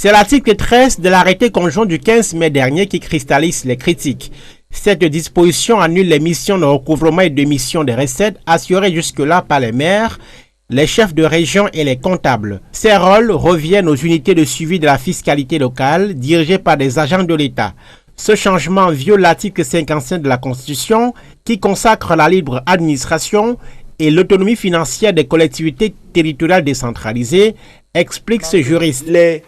C'est l'article 13 de l'arrêté conjoint du 15 mai dernier qui cristallise les critiques. Cette disposition annule les missions de recouvrement et de mission des recettes assurées jusque-là par les maires, les chefs de région et les comptables. Ces rôles reviennent aux unités de suivi de la fiscalité locale dirigées par des agents de l'État. Ce changement viole l'article 55 de la Constitution qui consacre la libre administration et l'autonomie financière des collectivités territoriales décentralisées, explique ce juriste. Les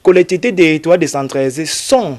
collectivités territoriales décentralisées sont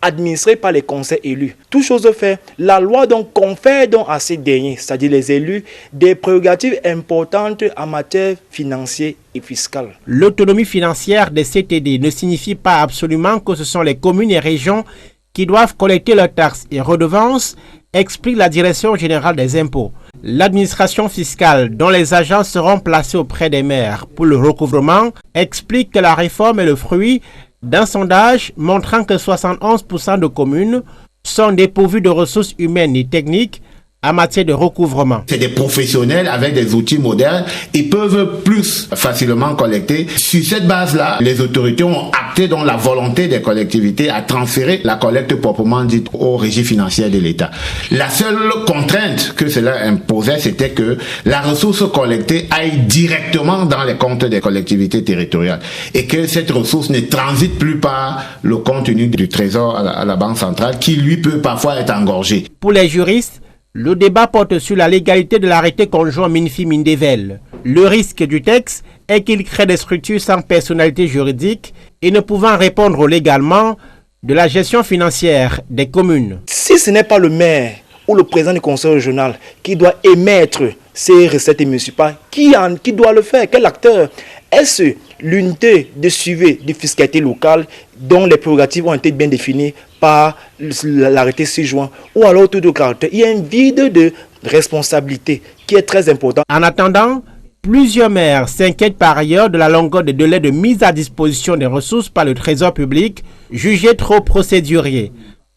administrées par les conseils élus. Toute chose fait, la loi donc confère donc à ces derniers, c'est-à-dire les élus, des prérogatives importantes en matière financière et fiscale. L'autonomie financière des CTD ne signifie pas absolument que ce sont les communes et régions qui doivent collecter leurs taxes et redevances, explique la Direction générale des impôts. L'administration fiscale, dont les agents seront placés auprès des maires pour le recouvrement, explique que la réforme est le fruit d'un sondage montrant que 71% de communes sont dépourvues de ressources humaines et techniques en matière de recouvrement. C'est des professionnels avec des outils modernes. Ils peuvent plus facilement collecter. Sur cette base-là, les autorités ont acté dans la volonté des collectivités à transférer la collecte proprement dite aux régies financières de l'État. La seule contrainte que cela imposait, c'était que la ressource collectée aille directement dans les comptes des collectivités territoriales et que cette ressource ne transite plus par le compte unique du Trésor à la Banque centrale qui, lui, peut parfois être engorgé. Pour les juristes, le débat porte sur la légalité de l'arrêté conjoint Minfi-Mindevel. Le risque du texte est qu'il crée des structures sans personnalité juridique et ne pouvant répondre légalement de la gestion financière des communes. Si ce n'est pas le maire ou le président du conseil régional qui doit émettre ces recettes municipales, qui doit le faire? Quel acteur? Est-ce l'unité de suivi de fiscalité locale dont les prérogatives ont été bien définies par l'arrêté 6 juin ou alors tout de caractère? Il y a un vide de responsabilité qui est très important. En attendant, plusieurs maires s'inquiètent par ailleurs de la longueur des délais de mise à disposition des ressources par le Trésor public, jugés trop procéduriers.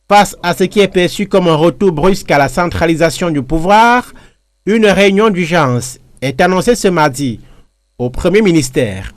Face à ce qui est perçu comme un retour brusque à la centralisation du pouvoir, une réunion d'urgence est annoncée ce mardi au Premier ministère.